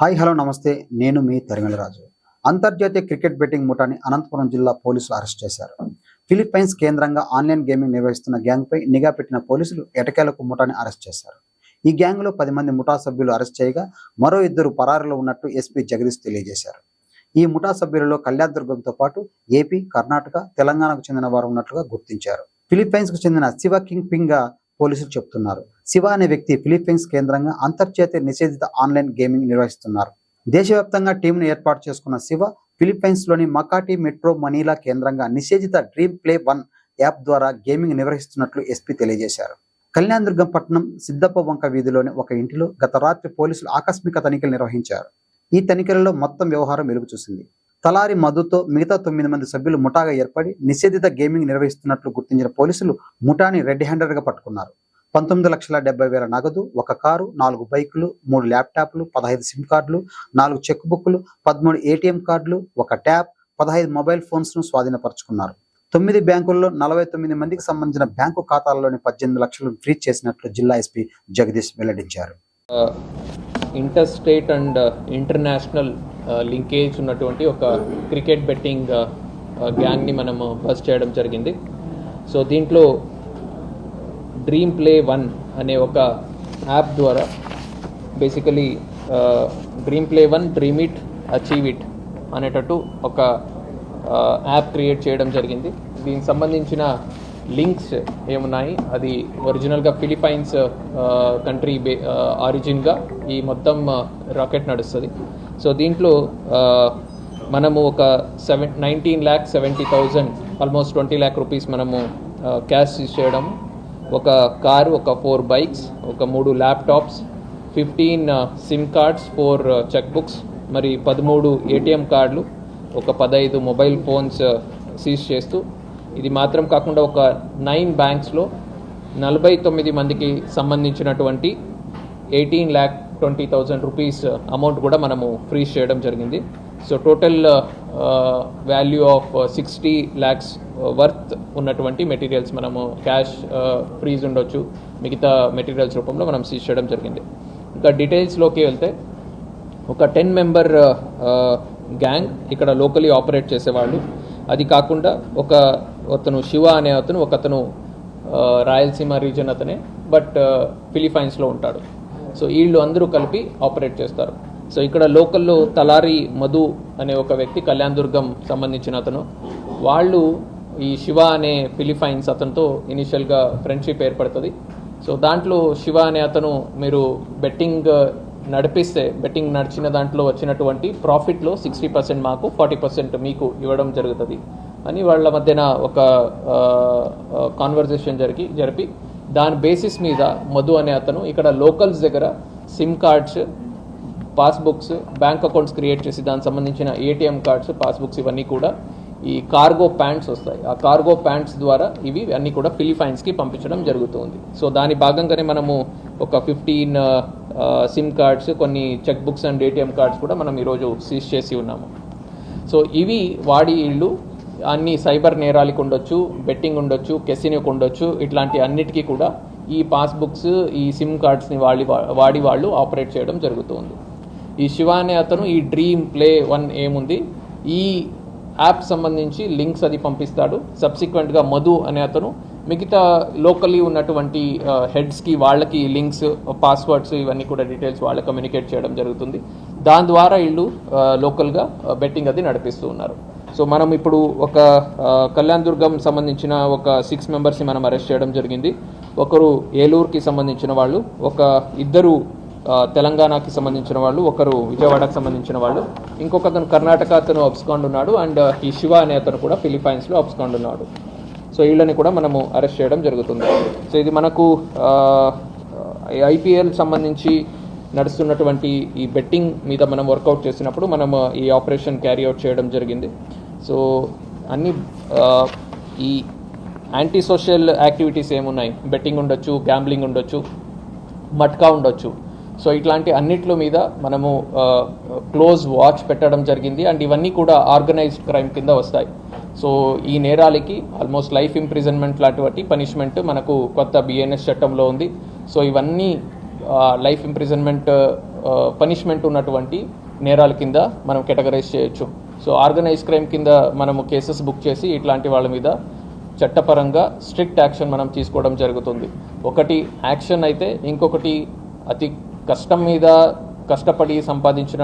Hi hello నమస్తే, నేను మీ తరిమలరాజు. అంతర్జాతీయ క్రికెట్ బెట్టింగ్ ముఠాని అనంతపురం జిల్లా పోలీసులు అరెస్ట్ చేశారు. ఫిలిప్పైన్స్ కేంద్రంగా ఆన్లైన్ గేమింగ్ నిర్వహిస్తున్న గ్యాంగ్పై నిఘా పెట్టిన పోలీసులు ఎటకేలకు ముఠాని అరెస్ట్ చేశారు. ఈ గ్యాంగ్లో 10 మంది ముఠా సభ్యులు అరెస్ట్ చేయగా మరో 2 పరారులో ఉన్నట్టు ఎస్పీ జగదీష్ తెలియజేశారు. ఈ ముఠా సభ్యులలో కళ్యాణదుర్గంతో పాటు ఏపీ, కర్ణాటక, తెలంగాణకు చెందిన వారు ఉన్నట్లుగా గుర్తించారు. ఫిలిప్పైన్స్కు చెందిన శివ కింగ్ పింగ్ గా పోలీసులు చెబుతున్నారు. శివ అనే వ్యక్తి ఫిలిప్పైన్స్ కేంద్రంగా అంతర్జాతీయ నిషేధిత ఆన్లైన్ గేమింగ్ నిర్వహిస్తున్నారు. దేశవ్యాప్తంగా టీంను ఏర్పాటు చేసుకున్న శివ ఫిలిప్పైన్స్లోని మకాటి మెట్రో మనీలా కేంద్రంగా నిషేధిత డ్రీమ్ ప్లే 1 యాప్ ద్వారా గేమింగ్ నిర్వహిస్తున్నట్లు ఎస్పీ తెలియజేశారు. కళ్యాణదుర్గం పట్టణం సిద్దప్ప వంక వీధిలోని ఒక ఇంటిలో గత రాత్రి పోలీసులు ఆకస్మిక తనిఖీలు నిర్వహించారు. ఈ తనిఖీలలో మొత్తం వ్యవహారం వెలుగు చూసింది. తలారి మధుతో మిగతా 9 మంది సభ్యులు ముఠాగా ఏర్పడి నిషేధిత గేమింగ్ నిర్వహిస్తున్నట్లు గుర్తించిన పోలీసులు ముఠాని రెడ్ హ్యాండెడ్గా పట్టుకున్నారు. 19,70,000 నగదు, 1 కారు, 4 బైకులు, 3 ల్యాప్టాప్లు, 15 సిమ్ కార్డులు, 4 చెక్ బుక్లు, 13 ఏటీఎం కార్డులు, 1 ట్యాబ్, 15 మొబైల్ ఫోన్స్ను స్వాధీనపరుచుకున్నారు. 9 బ్యాంకుల్లో 49 మందికి సంబంధించిన బ్యాంకు ఖాతాల్లోని 18 లక్షలను ఫ్రీజ్ చేసినట్లు జిల్లా ఎస్పీ జగదీష్ వెల్లడించారు. Inter state and international linkage ఉన్నటువంటి ఒక క్రికెట్ బెట్టింగ్ గ్యాంగ్ని మనము బస్ట్ చేయడం జరిగింది. సో దీంట్లో డ్రీమ్ ప్లే 1 అనే ఒక యాప్ ద్వారా basically Dream Play 1 dream it achieve it అనేటట్టు ఒక యాప్ క్రియేట్ చేయడం జరిగింది. దీనికి సంబంధించిన లింక్స్ ఏమున్నాయి, అది ఒరిజినల్గా ఫిలిప్పైన్స్ కంట్రీ ఆరిజిన్గా ఈ మొత్తం రాకెట్ నడుస్తుంది. సో దీంట్లో మనము ఒక 19,70,000 ఆల్మోస్ట్ 20 lakh రూపీస్ మనము క్యాష్ చేయడం, ఒక కారు, ఒక 4 బైక్స్, ఒక 3 laptops, 15 SIM cards, 4 check books, మరి 13 ఏటీఎం కార్డులు, ఒక 15 మొబైల్ ఫోన్స్ సీజ్ చేస్తూ, ఇది మాత్రం కాకుండా ఒక 9 బ్యాంక్స్లో 49 మందికి సంబంధించినటువంటి 18,20,000 రూపీస్ అమౌంట్ కూడా మనము ఫ్రీజ్ చేయడం జరిగింది. So total value of 60 lakhs worth ఉన్నటువంటి మెటీరియల్స్ మనము క్యాష్ ఫ్రీజ్ ఉండొచ్చు, మిగతా మెటీరియల్స్ రూపంలో మనం సీజ్ చేయడం జరిగింది. ఇంకా డీటెయిల్స్లోకి వెళ్తే ఒక 10 మెంబర్ గ్యాంగ్ ఇక్కడ లోకలీ ఆపరేట్ చేసేవాళ్ళు. అది కాకుండా అతను శివ అనే ఒకతను రాయలసీమ రీజన్ అతనే, బట్ ఫిలిప్పైన్స్లో ఉంటాడు. సో వీళ్ళు అందరూ కలిపి ఆపరేట్ చేస్తారు. సో ఇక్కడ లోకల్లో తలారి మధు అనే ఒక వ్యక్తి కళ్యాణదుర్గం సంబంధించిన అతను, వాళ్ళు ఈ శివ అనే ఫిలిప్పైన్స్ అతనితో ఇనిషియల్గా ఫ్రెండ్షిప్ ఏర్పడుతుంది. సో దాంట్లో శివ అనే అతను మీరు బెట్టింగ్ నడిచిన దాంట్లో వచ్చినటువంటి ప్రాఫిట్లో 60% మాకు, 40% మీకు ఇవ్వడం జరుగుతుంది అని వాళ్ళ మధ్యన ఒక కాన్వర్జేషన్ జరిపి దాని బేసిస్ మీద మధు అనే అతను ఇక్కడ లోకల్స్ దగ్గర SIM cards, passbooks, bank accounts create చేసి దానికి సంబంధించిన ఏటీఎం కార్డ్స్, పాస్బుక్స్ ఇవన్నీ కూడా ఈ కార్గో ప్యాంట్స్ వస్తాయి. ఆ కార్గో ప్యాంట్స్ ద్వారా ఇవి అన్నీ కూడా ఫిలిప్పైన్స్కి పంపించడం జరుగుతుంది. సో దాని భాగంగానే మనము ఒక 15 సిమ్ కార్డ్స్, కొన్ని check books and ATM cards కూడా మనం ఈరోజు సీజ్ చేసి ఉన్నాము. సో ఇవి వాడి ఇళ్ళు అన్ని సైబర్ నేరాలకు ఉండొచ్చు, బెట్టింగ్ ఉండొచ్చు, కెసినోకి ఉండొచ్చు, ఇట్లాంటి అన్నిటికీ కూడా ఈ పాస్బుక్స్, ఈ సిమ్ కార్డ్స్ని వాడి వాళ్ళు ఆపరేట్ చేయడం జరుగుతుంది. ఈ శివ అనే అతను ఈ డ్రీమ్ ప్లే 1 ఏముంది, ఈ యాప్ సంబంధించి లింక్స్ అది పంపిస్తాడు. సబ్సిక్వెంట్గా మధు అనే అతను మిగతా లోకల్లీ ఉన్నటువంటి హెడ్స్కి వాళ్ళకి లింక్స్, పాస్వర్డ్స్ ఇవన్నీ కూడా డీటెయిల్స్ వాళ్ళకి కమ్యూనికేట్ చేయడం జరుగుతుంది. దాని ద్వారా వీళ్ళు లోకల్గా బెట్టింగ్ అది నడిపిస్తూ ఉన్నారు. సో మనం ఇప్పుడు ఒక కళ్యాణదుర్గం సంబంధించిన ఒక 6 మెంబర్స్ని మనం అరెస్ట్ చేయడం జరిగింది. ఒకరు ఏలూరుకి సంబంధించిన వాళ్ళు, ఒక 2 తెలంగాణకి సంబంధించిన వాళ్ళు, ఒకరు విజయవాడకు సంబంధించిన వాళ్ళు, ఇంకొకతను కర్ణాటక అతను అబ్స్కాండ్ ఉన్నాడు, అండ్ ఈ శివ అనే అతను కూడా ఫిలిప్పైన్స్లో అబ్స్కాండ్ ఉన్నాడు. సో వీళ్ళని కూడా మనము అరెస్ట్ చేయడం జరుగుతుంది. సో ఇది మనకు ఐపీఎల్ సంబంధించి నడుస్తున్నటువంటి ఈ బెట్టింగ్ మీద మనం వర్కౌట్ చేసినప్పుడు మనం ఈ ఆపరేషన్ క్యారీ అవుట్ చేయడం జరిగింది. సో అన్ని ఈ యాంటీ సోషల్ యాక్టివిటీస్ ఏమున్నాయి, బెట్టింగ్ ఉండొచ్చు, గ్యాంబ్లింగ్ ఉండొచ్చు, మట్కా ఉండొచ్చు. సో ఇట్లాంటి అన్నిట్లో మీద మనము క్లోజ్ వాచ్ పెట్టడం జరిగింది. అండ్ ఇవన్నీ కూడా ఆర్గనైజ్డ్ క్రైమ్ కింద వస్తాయి. సో ఈ నేరాలకి ఆల్మోస్ట్ లైఫ్ ఇంప్రిజన్మెంట్ లాంటి పనిష్మెంట్ మనకు కొత్త బిఎన్ఎస్ చట్టంలో ఉంది. సో ఇవన్నీ లైఫ్ ఇంప్రిజన్మెంట్ పనిష్మెంట్ ఉన్నటువంటి నేరాల కింద మనం కేటగరైజ్ చేయొచ్చు. సో ఆర్గనైజ్ క్రైమ్ కింద మనము కేసెస్ బుక్ చేసి ఇట్లాంటి వాళ్ళ మీద చట్టపరంగా స్ట్రిక్ట్ యాక్షన్ మనం తీసుకోవడం జరుగుతుంది. ఒకటి యాక్షన్ అయితే, ఇంకొకటి అతి కష్టం మీద కష్టపడి సంపాదించిన